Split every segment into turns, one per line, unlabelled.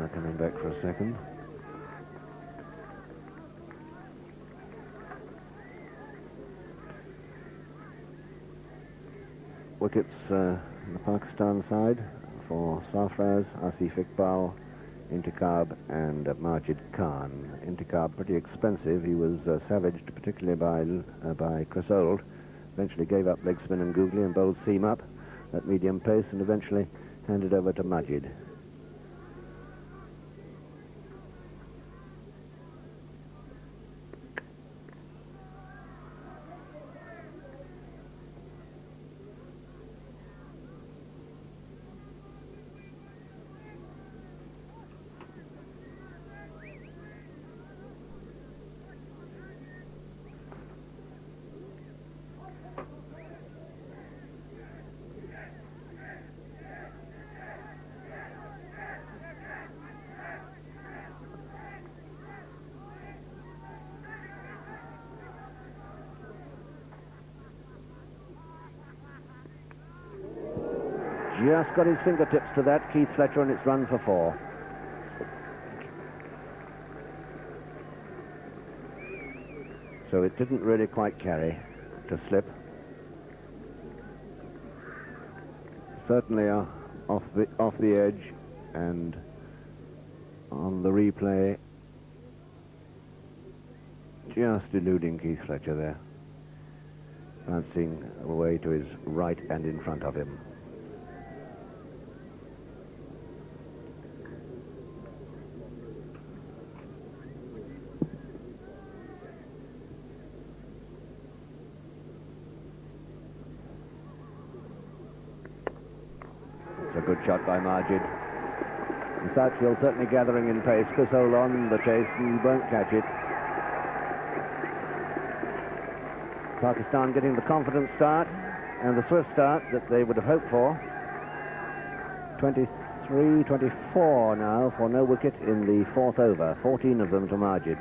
now coming back for a second. Wickets on the Pakistan side for Sarfraz, Asif Iqbal, Intikhab and Majid Khan. Intikhab pretty expensive. He was savaged particularly by Chris Old. Eventually gave up leg spin and googly and bowled seam up at medium pace and eventually handed over to Majid. Just got his fingertips to that, Keith Fletcher, and it's run for 4. So it didn't really quite carry to slip. Certainly off the edge, and on the replay, just eluding Keith Fletcher there, bouncing away to his right and in front of him. A good shot by Majid. The Southfield certainly gathering in pace. Chris Old on the chase and won't catch it. Pakistan getting the confident start and the swift start that they would have hoped for. 23-24 now for no wicket in the 4th over. 14 of them to Majid.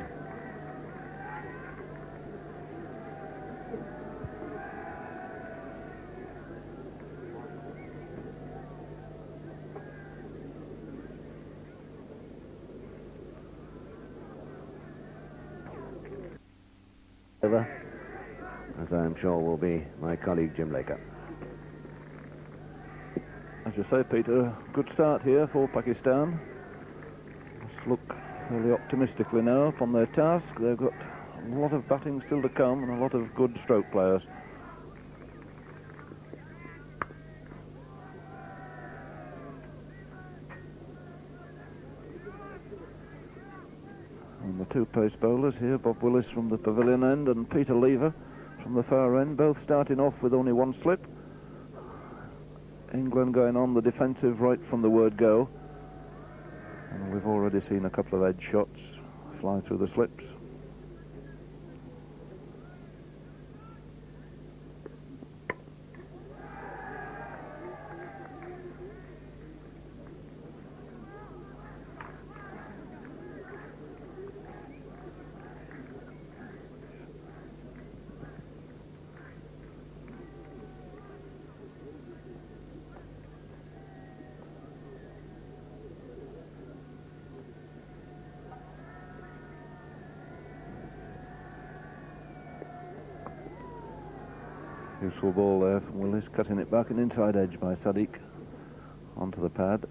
As I am sure will be my colleague Jim Laker.
As you say, Peter, good start here for Pakistan. Let's look fairly optimistically now upon their task. They've got a lot of batting still to come and a lot of good stroke players. And the two pace bowlers here, Bob Willis from the pavilion end and Peter Lever from the far end, both starting off with only one slip. England going on the defensive right from the word go. And we've already seen a couple of edge shots fly through the slips. Useful ball there from Willis, cutting it back, an inside edge by Sadiq onto the pad.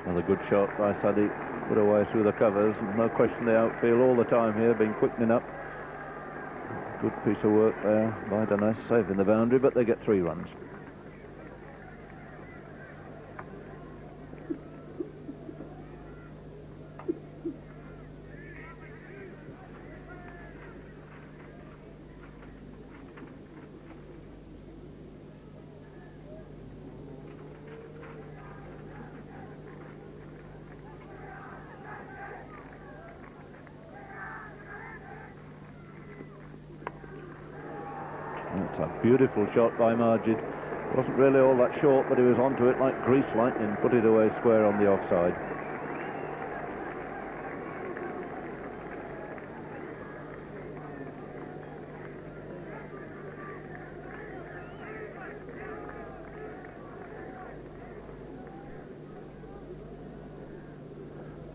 Another good shot by Sadiq, put away through the covers. No question the outfield all the time here, been quickening up. Good piece of work there by Danes, saving the boundary, but they get 3 runs. It's a beautiful shot by Majid. Wasn't really all that short, but he was onto it like grease lightning, put it away square on the offside.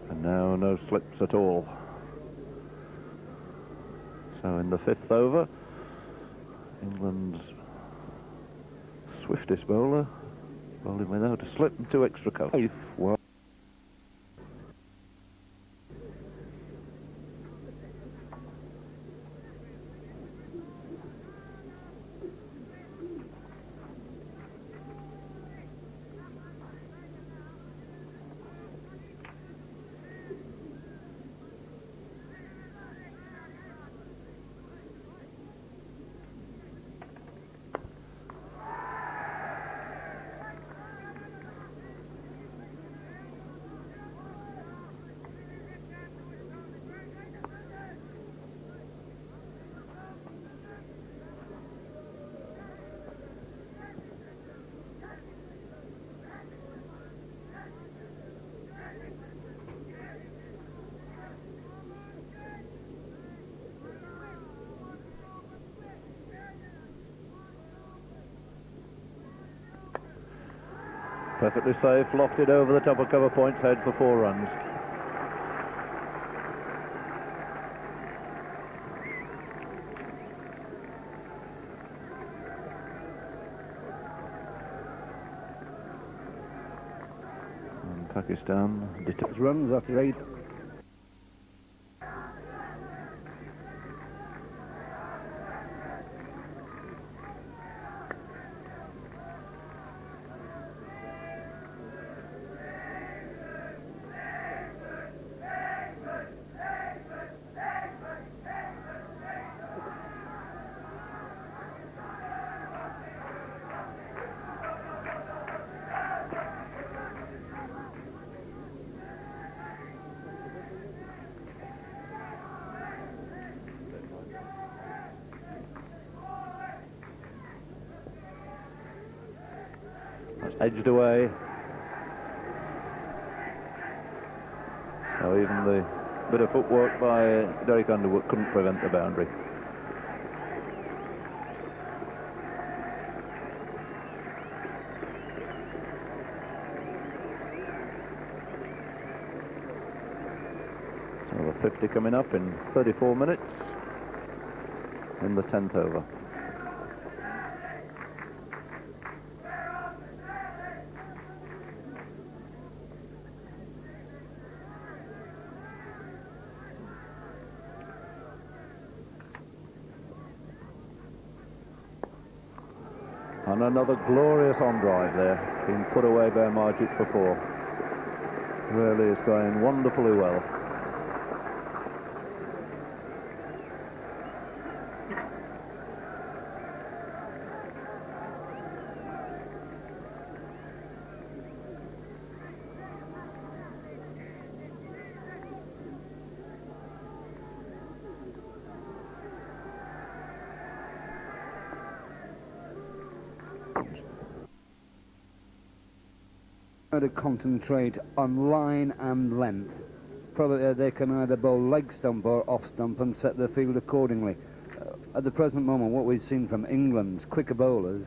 And now no slips at all. So in the 5th over, England's swiftest bowler bowling without a slip and 2 extra covers. Well, perfectly safe, lofted over the top of cover point's head for 4 runs. And Pakistan
runs after 8.
edged away. So even the bit of footwork by Derek Underwood couldn't prevent the boundary. So the 50 coming up in 34 minutes in the 10th over. And another glorious on drive there, being put away by Majid for 4. Really is going wonderfully well.
To concentrate on line and length. Probably they can either bowl leg stump or off stump and set their field accordingly. At the present moment, what we've seen from England's quicker bowlers,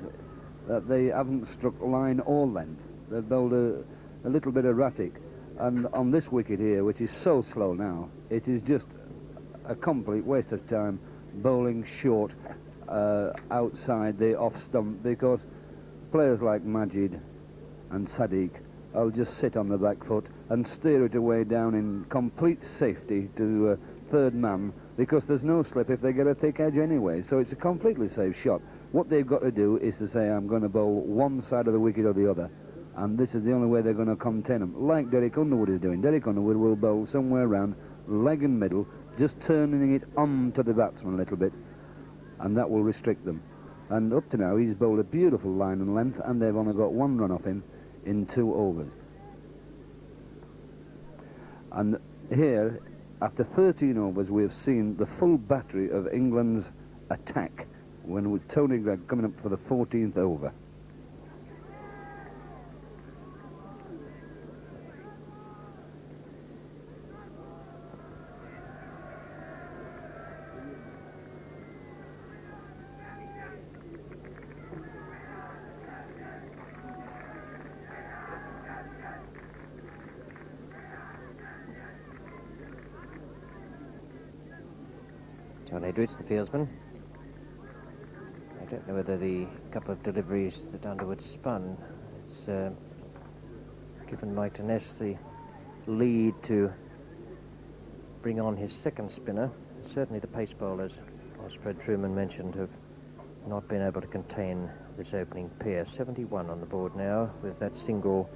that they haven't struck line or length. They've bowled a little bit erratic. And on this wicket here, which is so slow now, it is just a complete waste of time bowling short outside the off stump, because players like Majid and Sadiq I'll just sit on the back foot and steer it away down in complete safety to third man, because there's no slip if they get a thick edge anyway, so it's a completely safe shot. What they've got to do is to say, I'm going to bowl one side of the wicket or the other, and this is the only way they're going to contain them, like Derek Underwood is doing. Derek Underwood will bowl somewhere around leg and middle, just turning it on to the batsman a little bit, and that will restrict them. And up to now, he's bowled a beautiful line and length, and they've only got 1 run off him in 2 overs. And here, after 13 overs, we have seen the full battery of England's attack when with Tony Gregg coming up for the 14th over.
John Edwards, the fieldsman. I don't know whether the couple of deliveries that Underwood spun has given Mike Ness the lead to bring on his second spinner. Certainly the pace bowlers, as Fred Truman mentioned, have not been able to contain this opening pair. 71 on the board now, with that single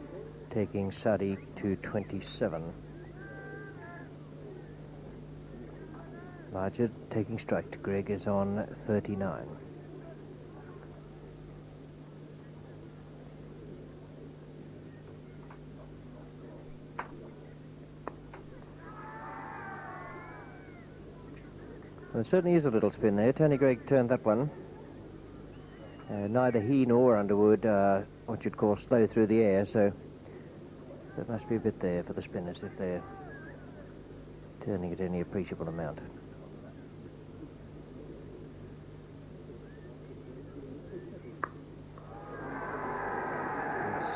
taking Sadiq to 27. Majid taking strike to Gregg is on 39. Well, there certainly is a little spin there. Tony Gregg turned that one. Neither he nor Underwood what you'd call slow through the air, so there must be a bit there for the spinners if they're turning at any appreciable amount.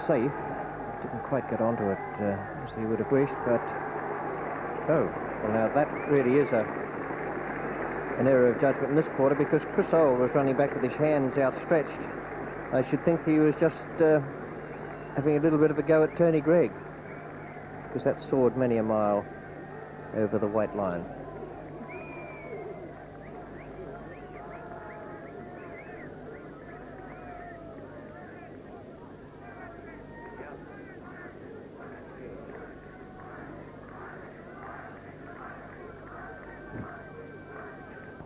Safe. Didn't quite get onto it as he would have wished, but oh, well now that really is an error of judgment in this quarter, because Chris Old was running back with his hands outstretched. I should think he was just having a little bit of a go at Tony Gregg, because that soared many a mile over the white line.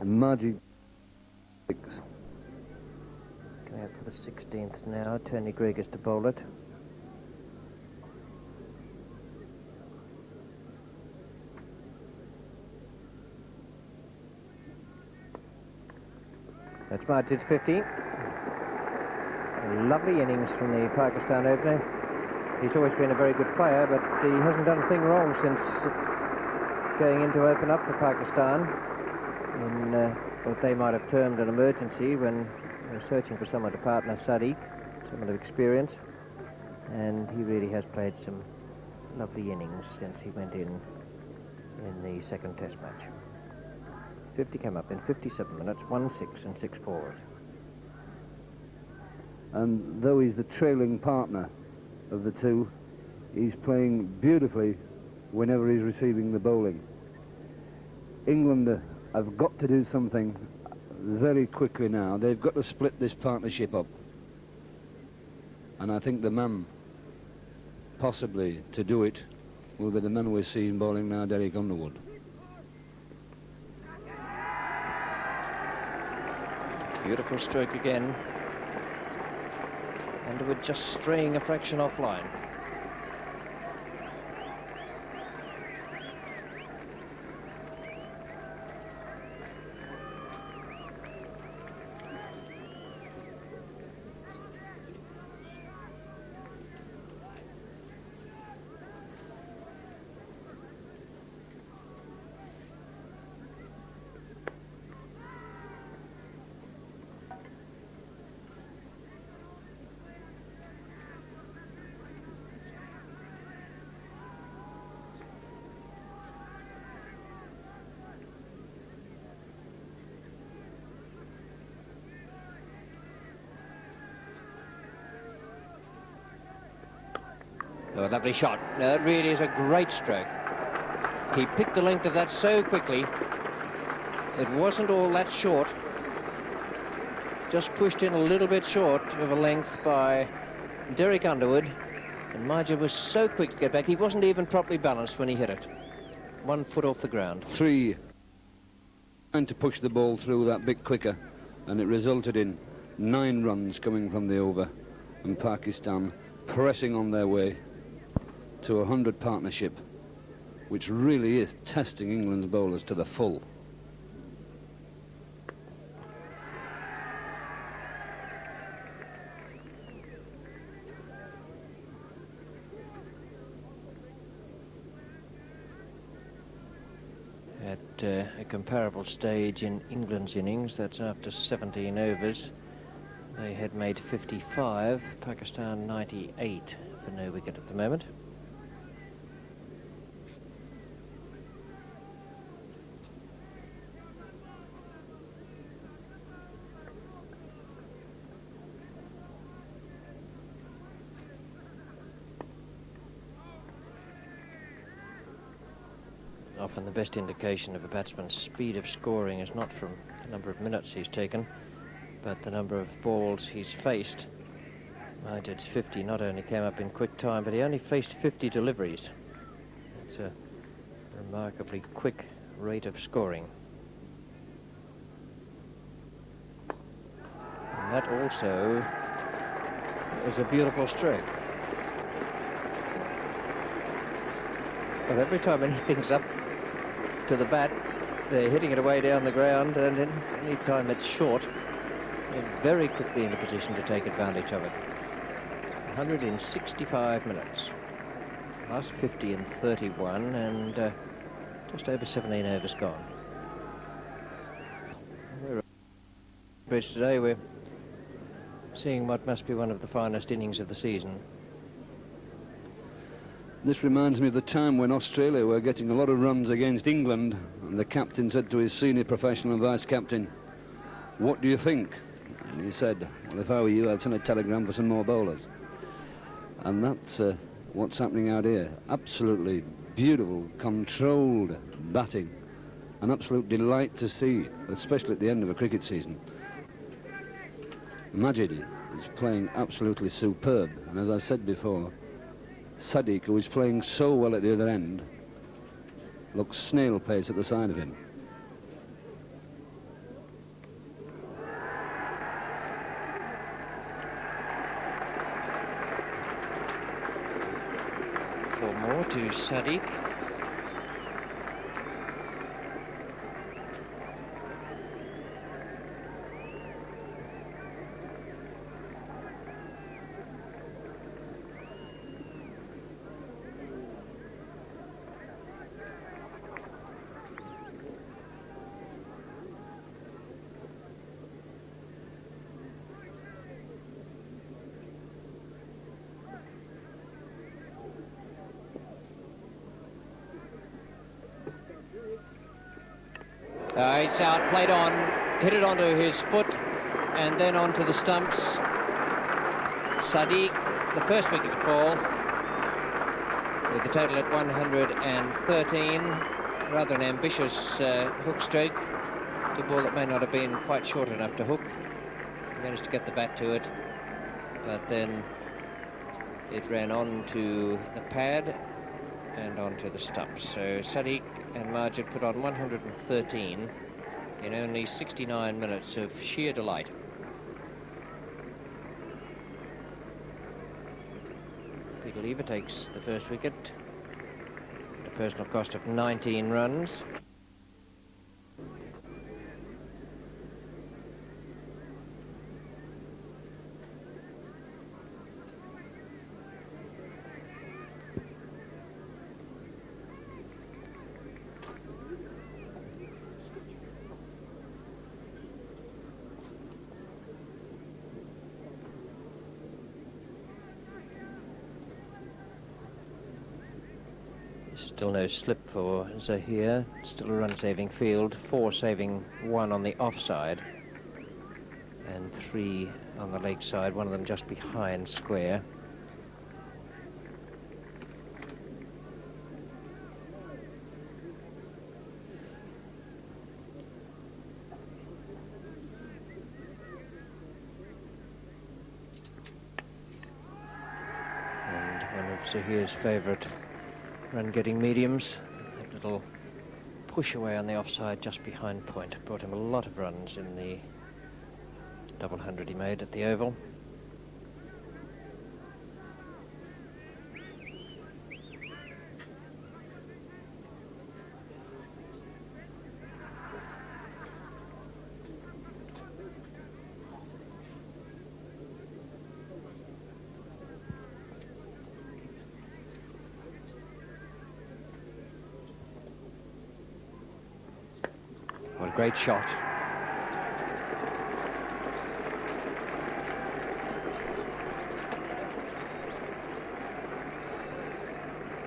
Magic.
Coming up for the 16th now. Tony Gregg is to bowl it. That's Majid's 50. A lovely innings from the Pakistan opener. He's always been a very good player, but he hasn't done a thing wrong since going in to open up for Pakistan in what they might have termed an emergency when they were searching for someone to partner Sadiq, someone of experience. And he really has played some lovely innings since he went in the second test match. 50 came up in 57 minutes, 1-6 and 6 forwards.
And though he's the trailing partner of the two, he's playing beautifully whenever he's receiving the bowling. England have got to do something very quickly now. They've got to split this partnership up. And I think the man possibly to do it will be the man we're seeing bowling now, Derek Underwood.
Beautiful stroke again. Underwood just straying a fraction offline. Oh, lovely shot. No, it really is a great stroke. He picked the length of that so quickly. It wasn't all that short. Just pushed in a little bit short of a length by Derek Underwood. And Majid was so quick to get back. He wasn't even properly balanced when he hit it. 1 foot off the ground.
Trying to push the ball through that bit quicker, and it resulted in 9 runs coming from the over, and Pakistan pressing on their way to a 100 partnership, which really is testing England's bowlers to the full.
at a comparable stage in England's innings. That's after 17 overs. They had made 55, Pakistan 98 for no wicket at the moment. Often the best indication of a batsman's speed of scoring is not from the number of minutes he's taken, but the number of balls he's faced. Majid's 50 not only came up in quick time, but he only faced 50 deliveries. That's a remarkably quick rate of scoring. And that also is a beautiful stroke. But every time anything's up to the bat, they're hitting it away down the ground, and any time it's short, they're very quickly in a position to take advantage of it. 165 minutes. Last 50 in 31, and just over 17 overs gone. We're at the bridge today. We're seeing what must be one of the finest innings of the season.
This reminds me of the time when Australia were getting a lot of runs against England, and the captain said to his senior professional vice-captain, "What do you think?" And he said, "Well, if I were you, I'd send a telegram for some more bowlers." And that's what's happening out here. Absolutely beautiful, controlled batting. An absolute delight to see, especially at the end of a cricket season. Majid is playing absolutely superb, and as I said before, Sadiq, who is playing so well at the other end, looks snail pace at the side of him.
Four more to Sadiq. It's out, played on, hit it onto his foot, and then onto the stumps. Sadiq, the first wicket to fall, with the total at 113. Rather an ambitious hook stroke. The ball that may not have been quite short enough to hook. He managed to get the bat to it, but then it ran on to the pad and onto the stumps. So Sadiq and Majid put on 113 in only 69 minutes of sheer delight. Peter Lever takes the first wicket at a personal cost of 19 runs. Still no slip for Zahir, still a run-saving field, 4 saving, 1 on the offside, and 3 on the leg side, one of them just behind square. And one of Zahir's favourite run-getting mediums, that little push away on the offside just behind point, brought him a lot of runs in the double hundred he made at the Oval. What a great shot.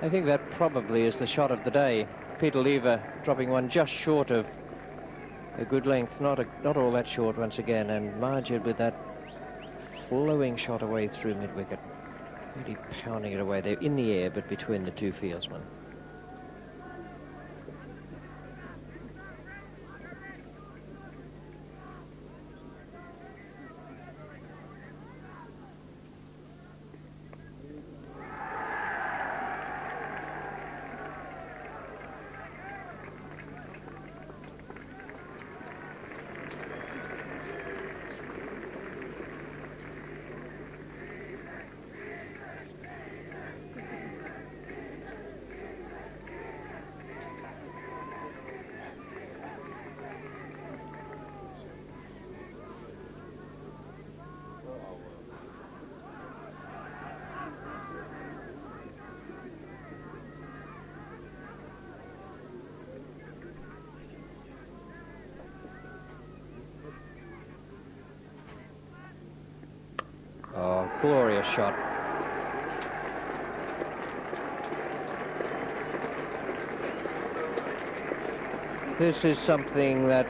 I think that probably is the shot of the day. Peter Lever dropping one just short of a good length, not all that short once again, and Margid with that flowing shot away through mid-wicket. Really pounding it away there in the air, but between the two fieldsmen. Oh, glorious shot. This is something that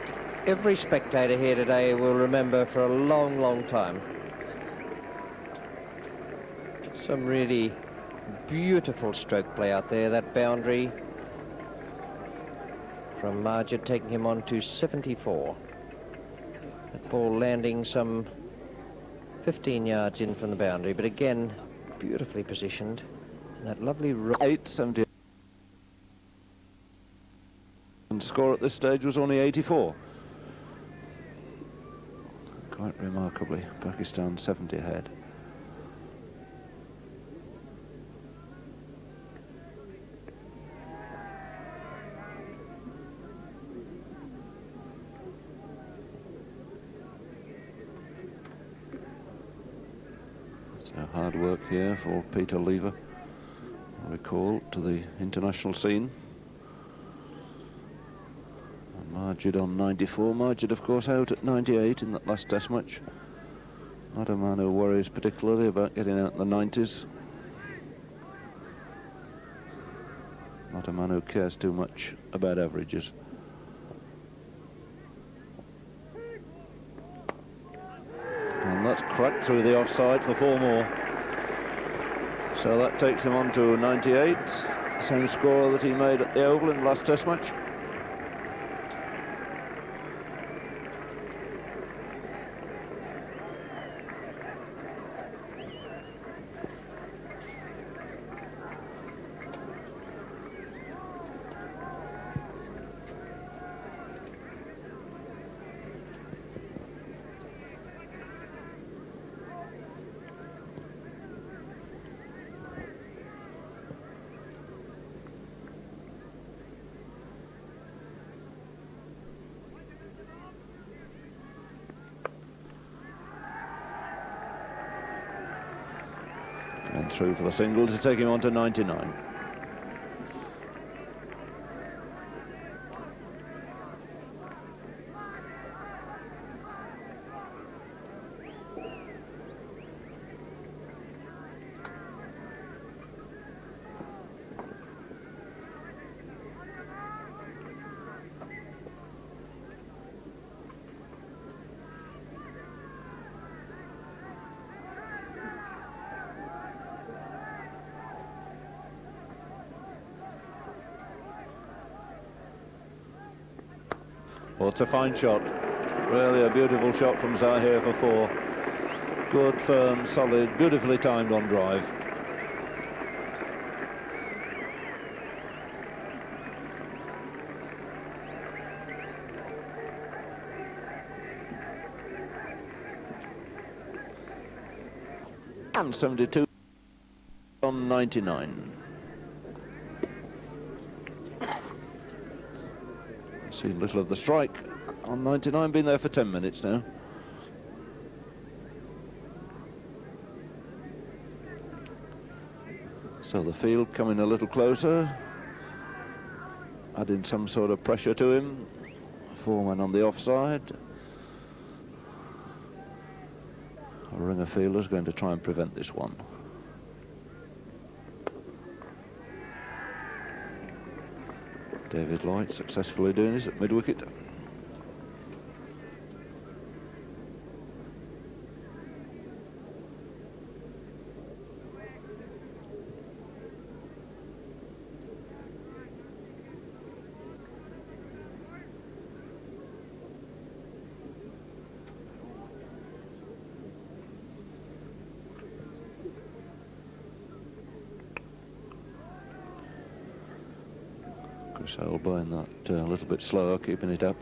every spectator here today will remember for a long, long time. Some really beautiful stroke play out there, that boundary from Margid taking him on to 74. That ball landing some 15 yards in from the boundary, but again, beautifully positioned. And that lovely
870. And score at this stage was only 84. Quite remarkably, Pakistan 70 ahead. So hard work here for Peter Lever, I recall, to the international scene. And Margid on 94. Margid, of course, out at 98 in that last test match. Not a man who worries particularly about getting out in the 90s. Not a man who cares too much about averages. And that's cracked through the offside for 4 more. So that takes him on to 98. Same score that he made at the Oval in the last test match. And through for the single to take him on to 99. Well, it's a fine shot. Really a beautiful shot from Zahir for 4. Good, firm, solid, beautifully timed on drive. And 72 on 99. Seen little of the strike on 99, been there for 10 minutes now. So the field coming a little closer, adding some sort of pressure to him. Foreman on the offside. A ringer fielder's going to try and prevent this one. David Lloyd successfully doing this at mid-wicket. Elbowing that a little bit slower, keeping it up.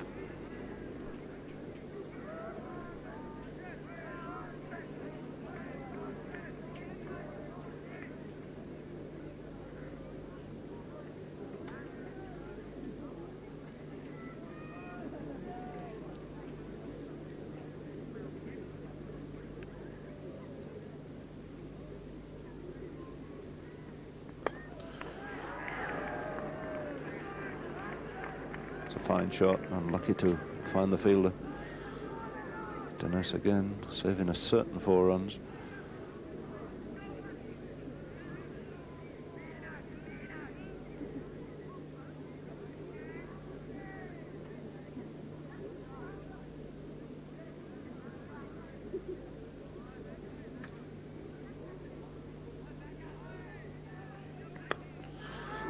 Fine shot, unlucky to find the fielder. Dennis again saving a certain 4 runs.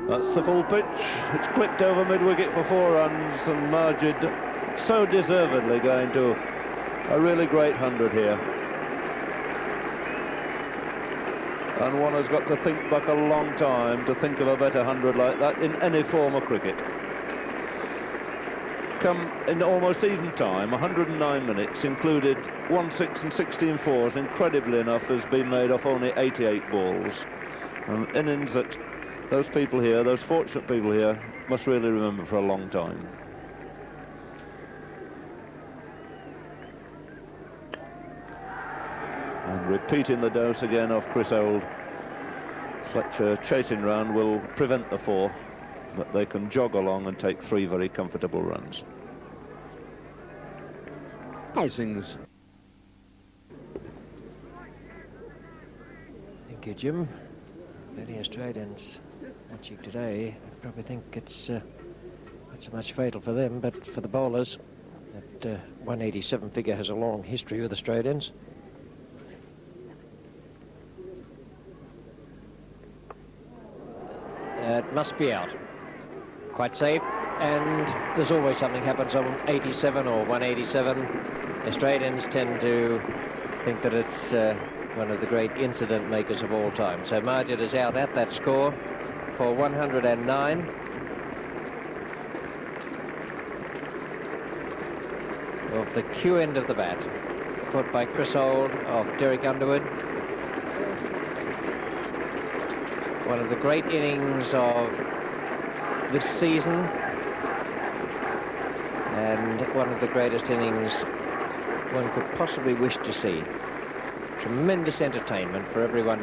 That's the full pitch. It's clipped over mid-wicket for 4 runs, and Majid so deservedly going to a really great 100 here. And one has got to think back a long time to think of a better 100 like that in any form of cricket. Come in almost even time, 109 minutes, included 1 6 and 16 fours, incredibly enough, has been made off only 88 balls. An innings that those people here, those fortunate people here, must really remember for a long time. And repeating the dose again off Chris Old. Fletcher chasing round will prevent the 4, but they can jog along and take 3 very comfortable runs.
Icings.
Thank you, Jim. Many Australians watching today probably think it's not so much fatal for them, but for the bowlers. That 187 figure has a long history with Australians. It must be out. Quite safe, and there's always something happens on 87 or 187. Australians tend to think that it's one of the great incident makers of all time. So Majid is out at that score for 109. Of the Q end of the bat, caught by Chris Old of Derek Underwood. One of the great innings of this season, and one of the greatest innings one could possibly wish to see. Tremendous entertainment for everyone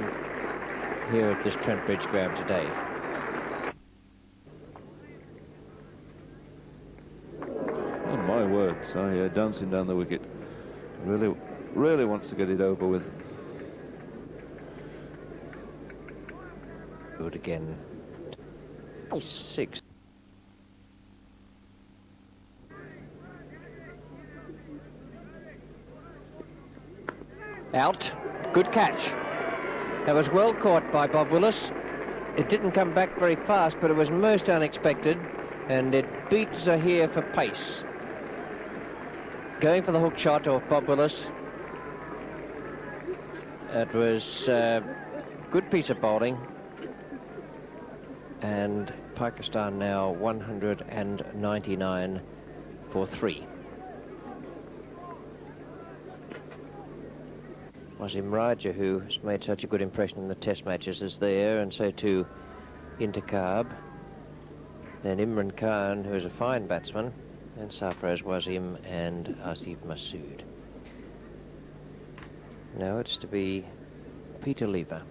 here at this Trent Bridge ground today.
Oh my word, so yeah, dancing down the wicket. Really wants to get it over with.
Good again. 6. Out. Good catch. That was well caught by Bob Willis. It didn't come back very fast, but it was most unexpected, and it beat Zahir for pace. Going for the hook shot of Bob Willis. It was a good piece of bowling. And Pakistan now 199 for 3. Wasim Raja, who has made such a good impression in the test matches, is there, and so too Intikhab. Then Imran Khan, who is a fine batsman, and Sarfraz Wasim and Asif Masood. Now it's to be Peter Lever.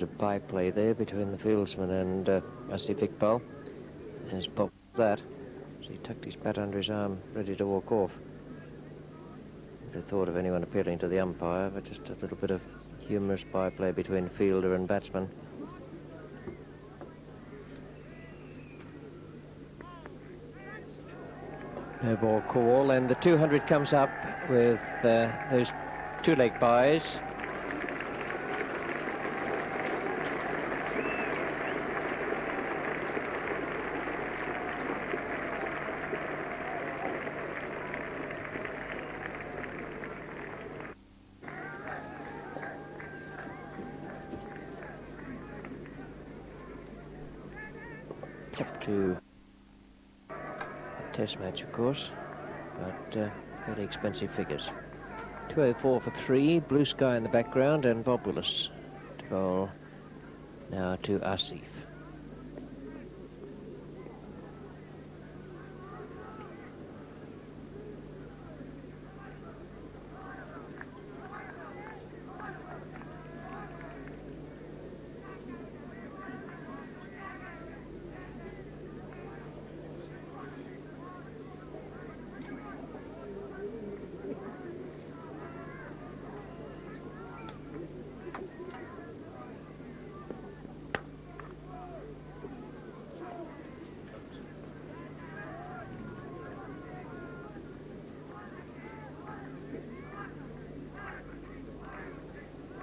bit of byplay there between the fieldsman and Asif Iqbal. There's Bob that. So he tucked his bat under his arm, ready to walk off. The thought of anyone appealing to the umpire, but just a little bit of humorous byplay between fielder and batsman. No ball call, and the 200 comes up with those two-leg byes. Up to a test match, of course, but very expensive figures. 204 for 3, blue sky in the background, and Bob Willis to bowl now to Asif.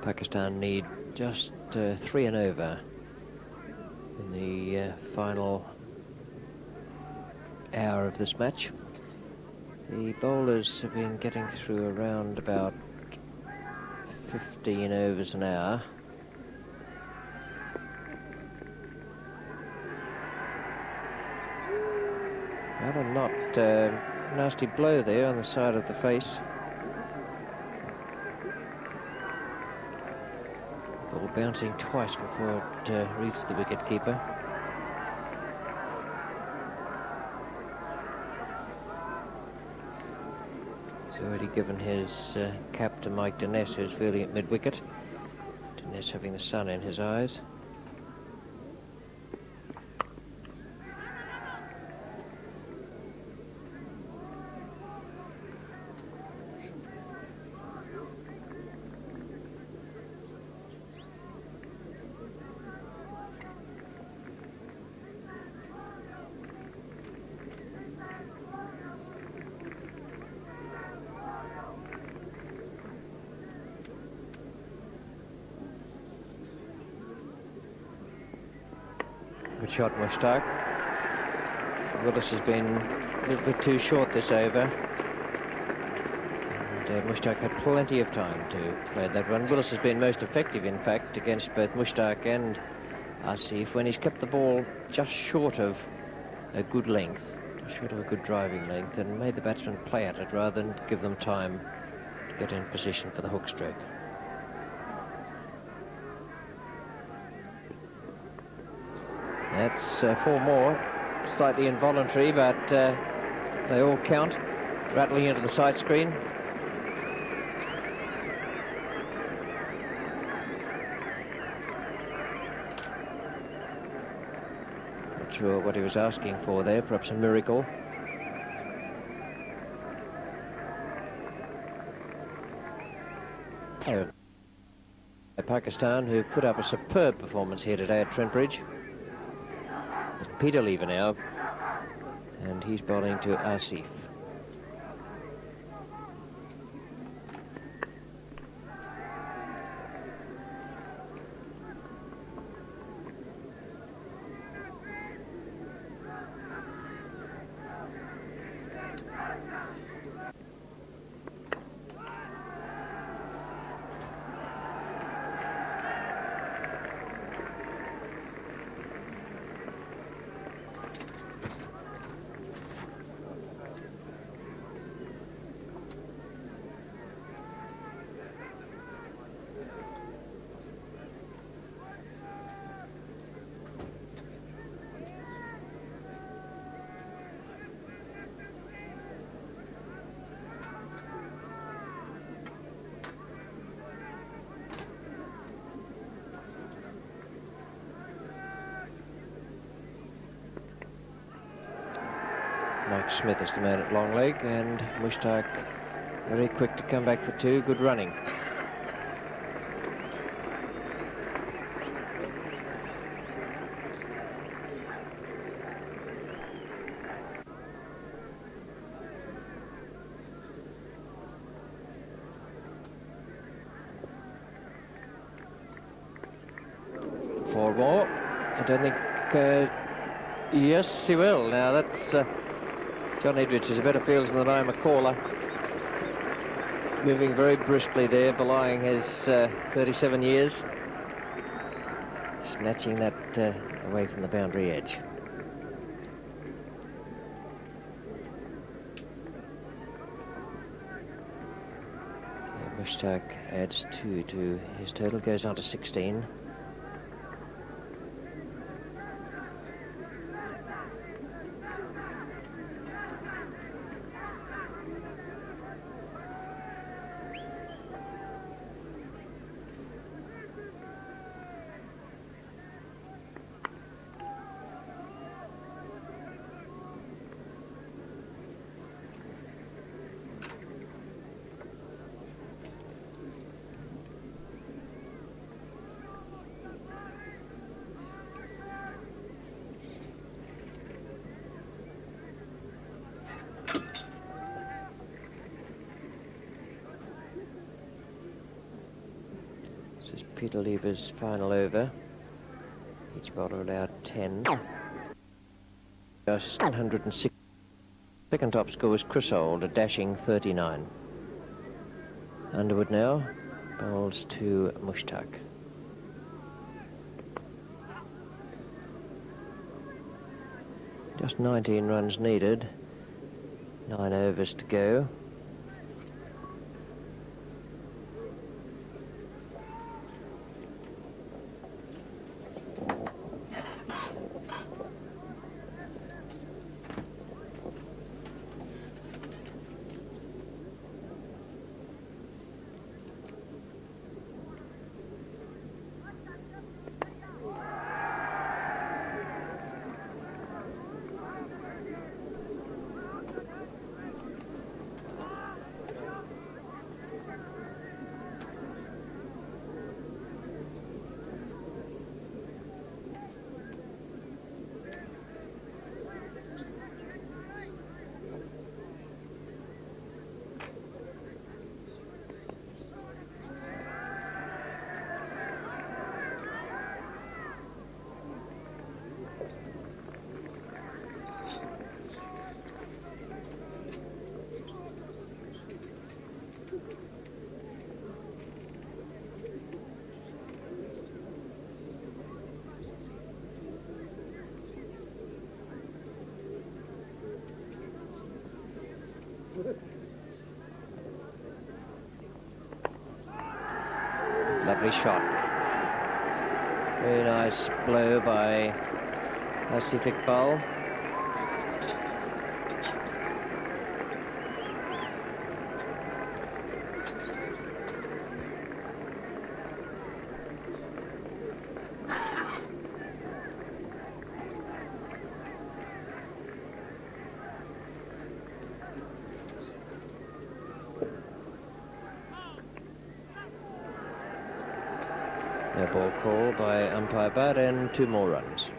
Pakistan need just 3 and over in the final hour of this match. The bowlers have been getting through around about 15 overs an hour. Not a nasty blow there on the side of the face. Ball bouncing twice before it reached the wicket-keeper. He's already given his cap to Mike Dines, who's fielding at mid-wicket. Dines having the sun in his eyes. Good shot, Mushtaq. Willis has been a little bit too short this over. And Mushtaq had plenty of time to play that one. Willis has been most effective, in fact, against both Mushtaq and Asif when he's kept the ball just short of a good length, just short of a good driving length, and made the batsman play at it rather than give them time to get in position for the hook stroke. That's 4 more, slightly involuntary, but they all count. Rattling into the side screen. Not sure what he was asking for there, perhaps a miracle. Pakistan, who put up a superb performance here today at Trent Bridge. Peter Lever now, and he's bowling to Asif. Mike Smith is the man at long leg, and Mushtaq very quick to come back for two. Good running. Four more. I don't think... yes, he will. Now, that's... John Edridge is a better fieldsman than I am a caller. Moving very briskly there, belying his 37 years. Snatching that away from the boundary edge. Mushtaq adds 2 to his total, goes on to 16. This is Peter Lever's final over. Each bowler allowed 10. Just 106. Second top score was Chris Old, a dashing 39. Underwood now bowls to Mushtaq. Just 19 runs needed. 9 overs to go. Lovely shot. Very nice blow by Asif Iqbal. No ball call by umpire Bad, and 2 more runs.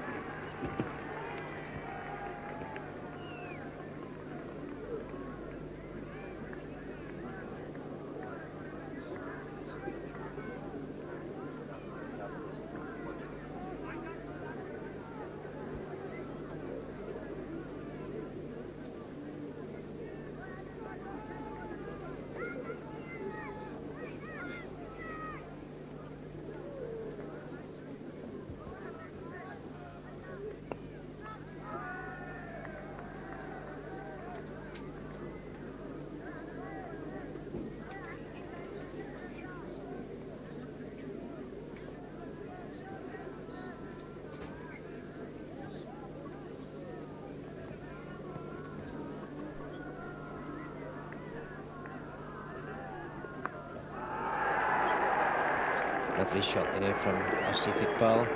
Lovely shot there from Asif Iqbal,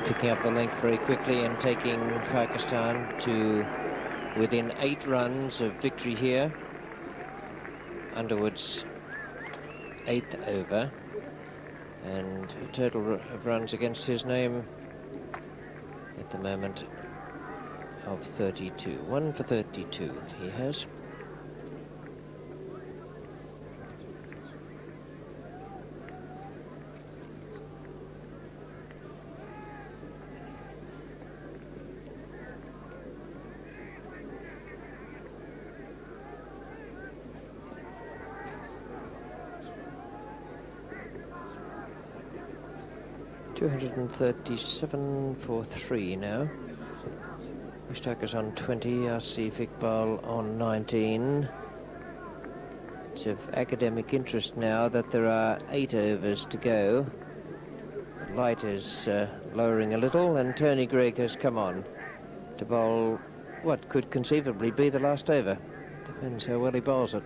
picking up the length very quickly and taking Pakistan to within 8 runs of victory here. Underwood's 8th over, and a total of runs against his name at the moment of 32. 1 for 32 he has. $237 for 3 now. Mushtaq on 20, Asif Iqbal on 19. It's of academic interest now that there are 8 overs to go. The light is lowering a little, and Tony Greig has come on to bowl what could conceivably be the last over. Depends how well he bowls it.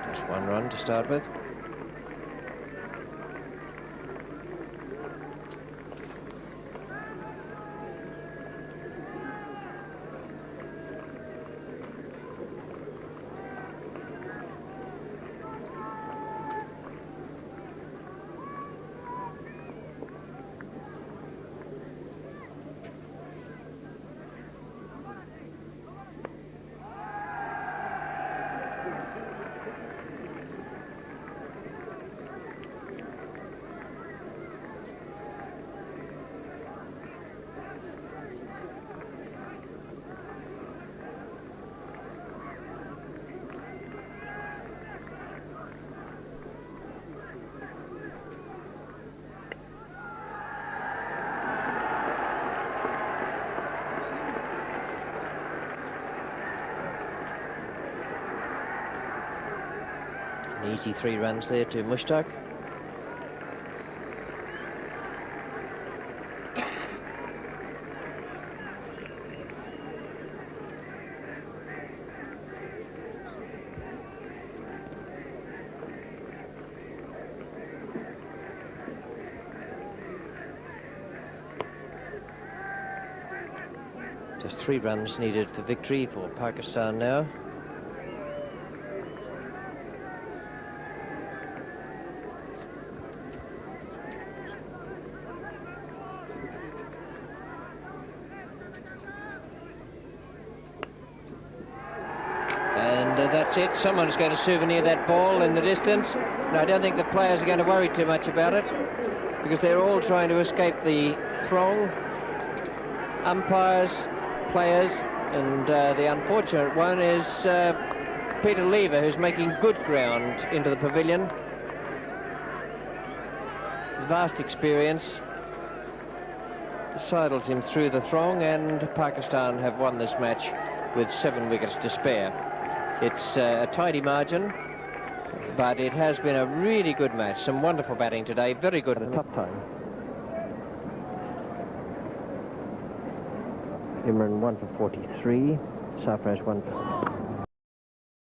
Just 1 run to start with. An easy 3 runs there to Mushtaq. Just 3 runs needed for victory for Pakistan now. That's it. Someone's going to souvenir that ball in the distance. No, I don't think the players are going to worry too much about it, because they're all trying to escape the throng. Umpires, players, and the unfortunate one is Peter Lever, who's making good ground into the pavilion. Vast experience sidles him through the throng, and Pakistan have won this match with 7 wickets to spare. It's a tidy margin, but it has been a really good match. Some wonderful batting today, very good.
At a tough time. Imran 1 for 43, Sarfraz 1 for